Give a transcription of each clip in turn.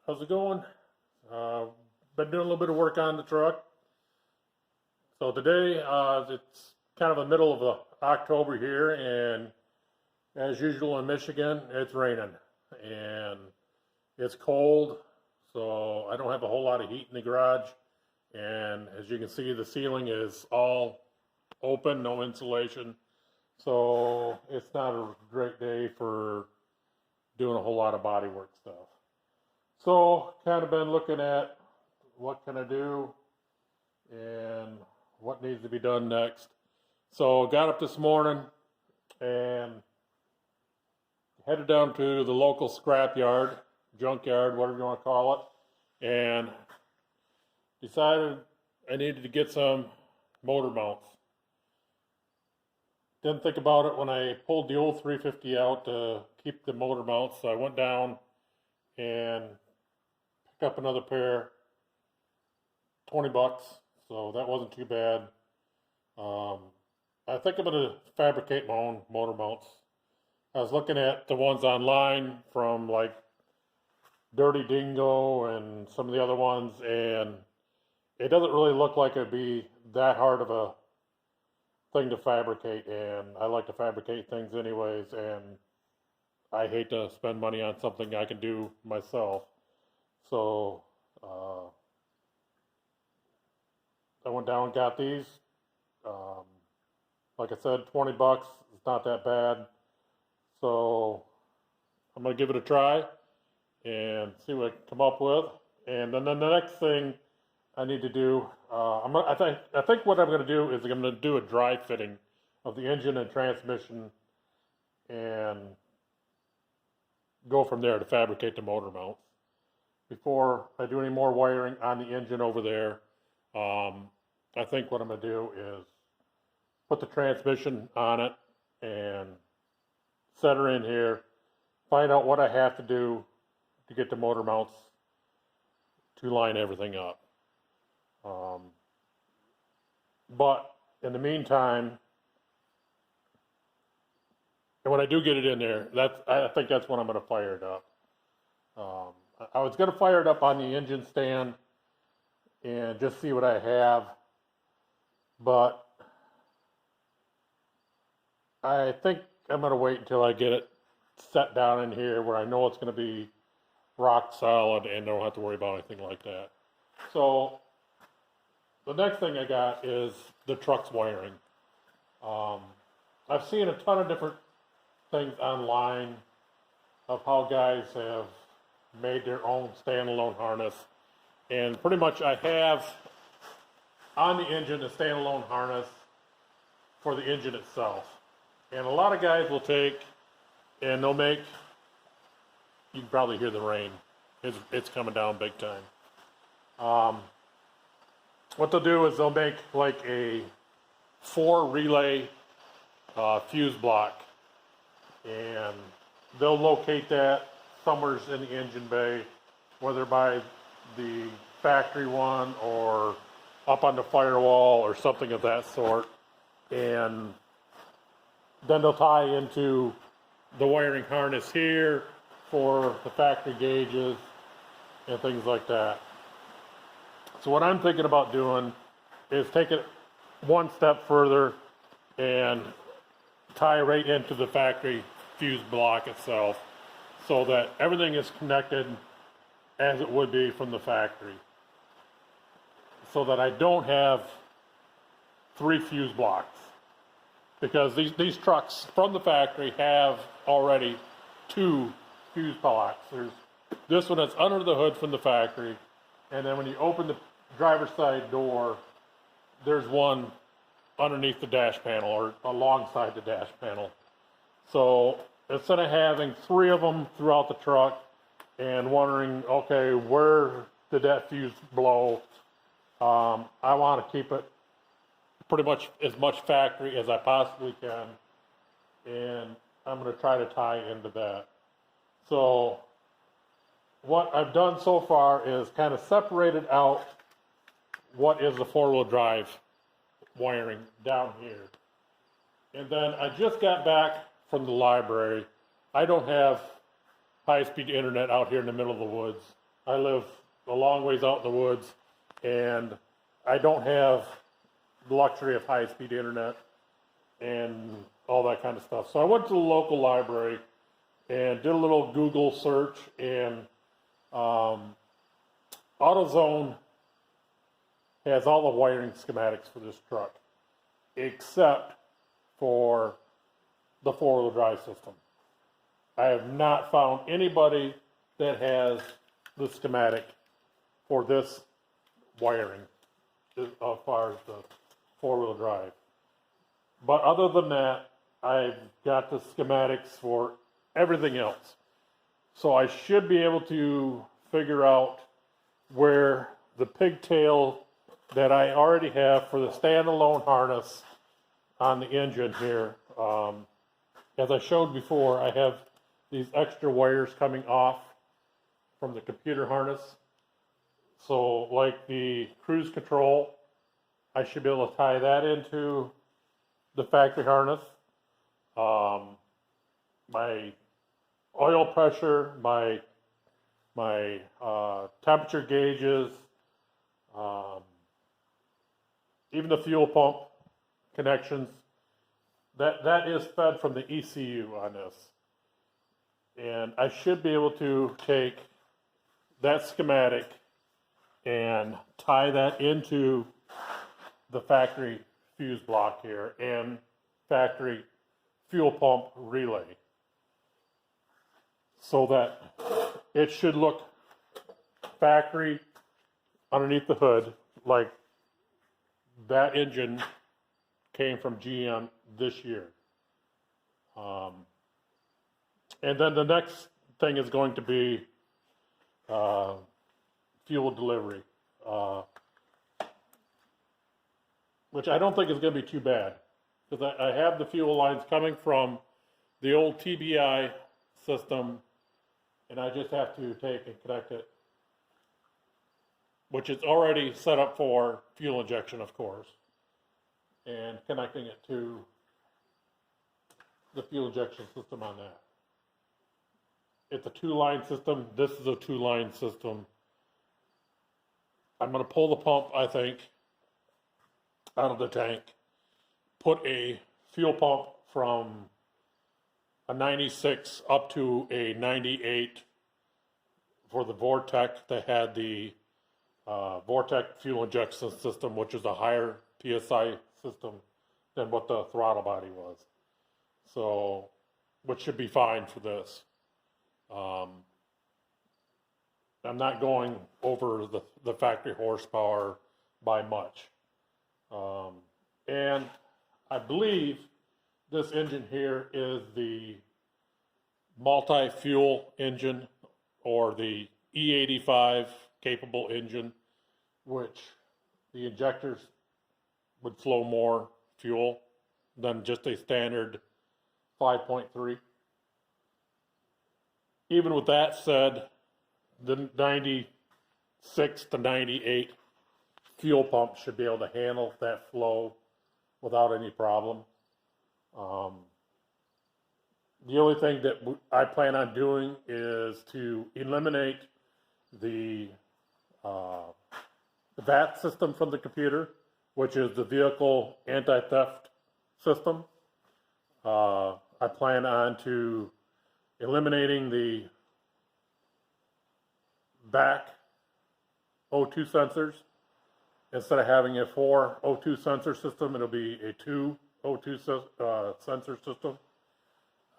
How's it going? Been doing a little bit of work on the truck. So today, it's kind of the middle of October here, and as usual in Michigan, it's raining and it's cold. So I don't have a whole lot of heat in the garage, and as you can see, the ceiling is all open, no insulation. So it's not a great day for doing a whole lot of body work stuff. So kind of been looking at what can I do and what needs to be done next. So got up this morning and headed down to the local scrap yard, junkyard, whatever you want to call it, and decided I needed to get some motor mounts. Didn't think about it when I pulled the old 350 out to keep the motor mounts, so I went down and picked up another pair, 20 bucks, so that wasn't too bad. I think I'm going to fabricate my own motor mounts. I was looking at the ones online from like Dirty Dingo and some of the other ones, and it doesn't really look like it'd be that hard of a thing to fabricate, and I like to fabricate things anyways, and I hate to spend money on something I can do myself. So I went down and got these. Like I said, 20 bucks. It's not that bad. So I'm going to give it a try and see what I can come up with. And then the next thing I need to do, I think what I'm going to do is I'm going to do a dry fitting of the engine and transmission and go from there to fabricate the motor mounts. Before I do any more wiring on the engine over there, I think what I'm going to do is put the transmission on it and set her in here, find out what I have to do to get the motor mounts to line everything up. But in the meantime, and when I do get it in there, I think that's when I'm going to fire it up. I was going to fire it up on the engine stand and just see what I have, but I think I'm going to wait until I get it set down in here where I know it's going to be rock solid and don't have to worry about anything like that. So the next thing I got is the truck's wiring. I've seen a ton of different things online of how guys have made their own standalone harness, and pretty much I have on the engine a standalone harness for the engine itself. And a lot of guys will take and they'll make, you can probably hear the rain, it's coming down big time. What they'll do is they'll make like a 4 relay fuse block, and they'll locate that somewhere in the engine bay, whether by the factory one or up on the firewall or something of that sort, and then they'll tie into the wiring harness here for the factory gauges and things like that. So what I'm thinking about doing is take it one step further and tie right into the factory fuse block itself so that everything is connected as it would be from the factory, so that I don't have 3 fuse blocks, because these trucks from the factory have already 2 fuse blocks. There's this one that's under the hood from the factory, and then when you open the driver's side door, there's one underneath the dash panel or alongside the dash panel. So instead of having 3 of them throughout the truck and wondering, okay, where did that fuse blow, I want to keep it pretty much as much factory as I possibly can, and I'm going to try to tie into that. So what I've done so far is kind of separated out what is the 4-wheel drive wiring down here. And then I just got back from the library. I don't have high-speed internet out here in the middle of the woods. I live a long ways out in the woods, and I don't have the luxury of high-speed internet and all that kind of stuff. So I went to the local library and did a little Google search, and AutoZone has all the wiring schematics for this truck, except for the four-wheel drive system. I have not found anybody that has the schematic for this wiring as far as the four-wheel drive. But other than that, I've got the schematics for everything else. So I should be able to figure out where the pigtail that I already have for the standalone harness on the engine here. As I showed before, I have these extra wires coming off from the computer harness. So like the cruise control, I should be able to tie that into the factory harness. My oil pressure, my temperature gauges, even the fuel pump connections, that is fed from the ECU on this. And I should be able to take that schematic and tie that into the factory fuse block here and factory fuel pump relay, so that it should look factory underneath the hood, like that engine came from GM this year. And then the next thing is going to be fuel delivery, which I don't think is going to be too bad, because I have the fuel lines coming from the old TBI system, and I just have to take and connect it, which is already set up for fuel injection, of course, and connecting it to the fuel injection system on that. It's a two-line system. This is a two-line system. I'm going to pull the pump, I think, out of the tank, put a fuel pump from a 96 up to a 98 for the Vortec that had the Vortec fuel injection system, which is a higher PSI system than what the throttle body was. So, which should be fine for this. I'm not going over the factory horsepower by much. And I believe this engine here is the multi-fuel engine, or the E85 capable engine, which the injectors would flow more fuel than just a standard 5.3. Even with that said, the 96 to 98 fuel pump should be able to handle that flow without any problem. The only thing that I plan on doing is to eliminate the VAT system from the computer, which is the vehicle anti-theft system. I plan on eliminating the back O2 sensors. Instead of having a 4 O2 sensor system, it'll be a 2 O2 sensor system.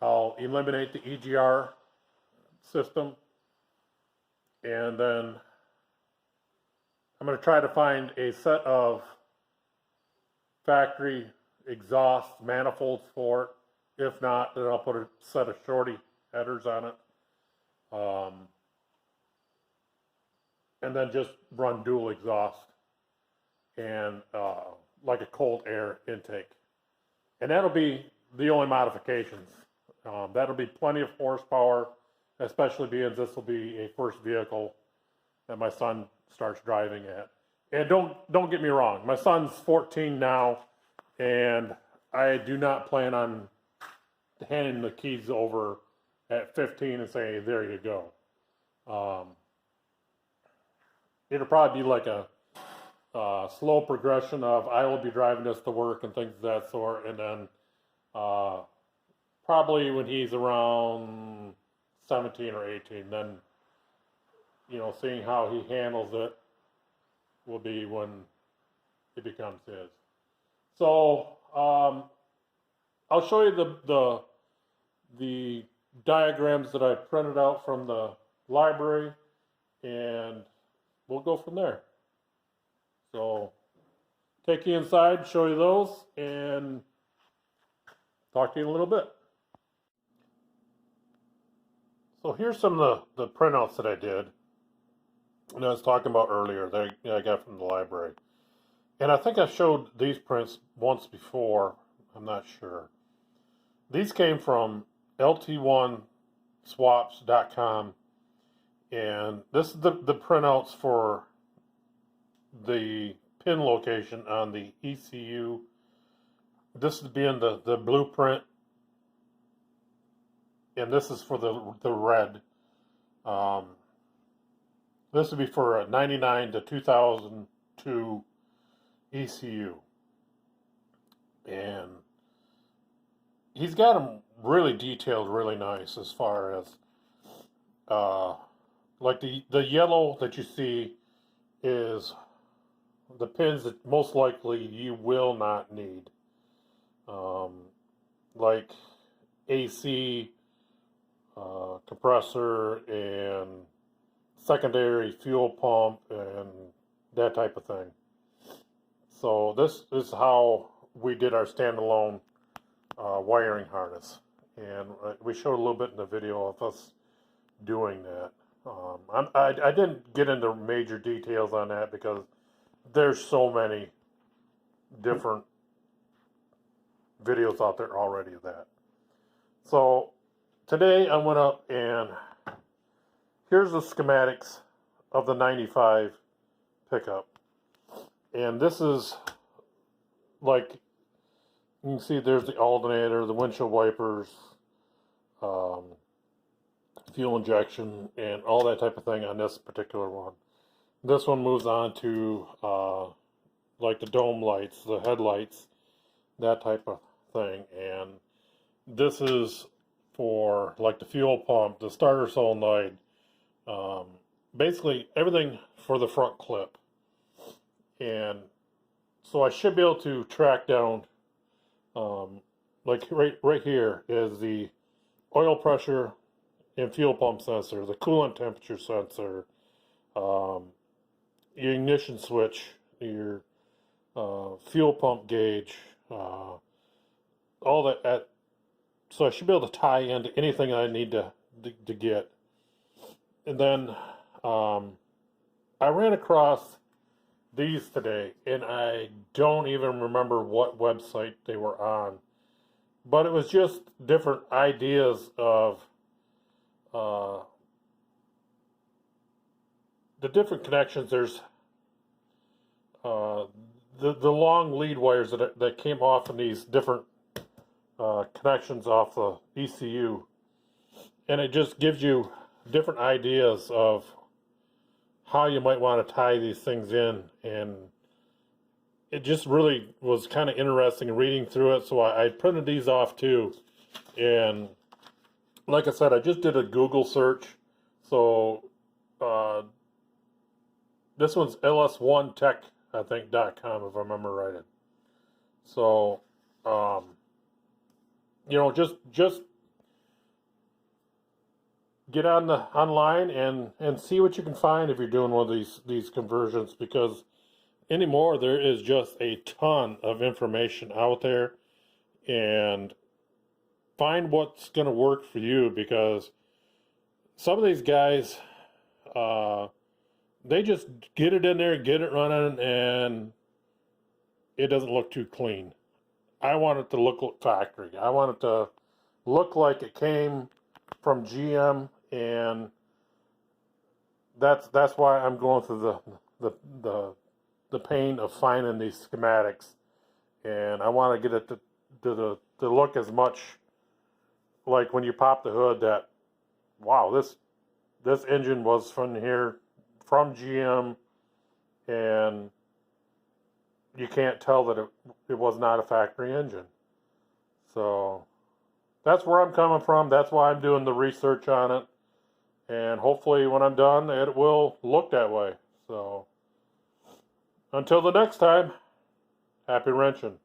I'll eliminate the EGR system, and then I'm going to try to find a set of factory exhaust manifolds for it. If not, then I'll put a set of shorty headers on it, and then just run dual exhaust and like a cold air intake. And that'll be the only modifications. That'll be plenty of horsepower, especially being this will be a first vehicle that my son starts driving at. And don't get me wrong, my son's 14 now, and I do not plan on handing the keys over at 15 and saying, there you go. it'll probably be like a slow progression of I will be driving this to work and things of that sort, and then probably when he's around 17 or 18, then seeing how he handles it will be when it becomes his. So I'll show you the diagrams that I printed out from the library, and we'll go from there. So take you inside, show you those, and talk to you in a little bit. So here's some of the printouts that I did, and I was talking about earlier that I got from the library. And I think I showed these prints once before, I'm not sure. These came from lt1swaps.com, and this is the printouts for the pin location on the ECU. This is being the blueprint, and this is for the red. This would be for a 99 to 2002 ECU, and he's got them really detailed, really nice, as far as like the yellow that you see is the pins that most likely you will not need, like AC, compressor, and secondary fuel pump, and that type of thing. So this is how we did our standalone wiring harness, and we showed a little bit in the video of us doing that. I didn't get into major details on that because there's so many different videos out there already of that. So today I went up, and here's the schematics of the 95 pickup. And this is, like, you can see there's the alternator, the windshield wipers, fuel injection, and all that type of thing on this particular one. This one moves on to like the dome lights, the headlights, that type of thing. And this is for like the fuel pump, the starter solenoid, basically everything for the front clip. And so I should be able to track down, like right here is the oil pressure and fuel pump sensor, the coolant temperature sensor, your ignition switch, your fuel pump gauge, all that. So I should be able to tie into anything I need to get. And then I ran across these today, and I don't even remember what website they were on, but it was just different ideas of the different connections. There's the long lead wires that came off in these different connections off the ECU, and it just gives you different ideas of how you might want to tie these things in. And it just really was kind of interesting reading through it. So I printed these off too, and like I said, I just did a Google search. So this one's ls1tech, I think, .com, if I remember right. So just get on the online and see what you can find if you're doing one of these conversions, because anymore there is just a ton of information out there, and find what's going to work for you, because some of these guys they just get it in there, get it running, and it doesn't look too clean. I want it to look like factory. I want it to look like it came from GM, and that's why I'm going through the pain of finding these schematics, and I want to get it to look as much like when you pop the hood that, wow, this engine was from GM, and you can't tell that it was not a factory engine. So that's where I'm coming from. That's why I'm doing the research on it. And hopefully when I'm done, it will look that way. So until the next time, happy wrenching.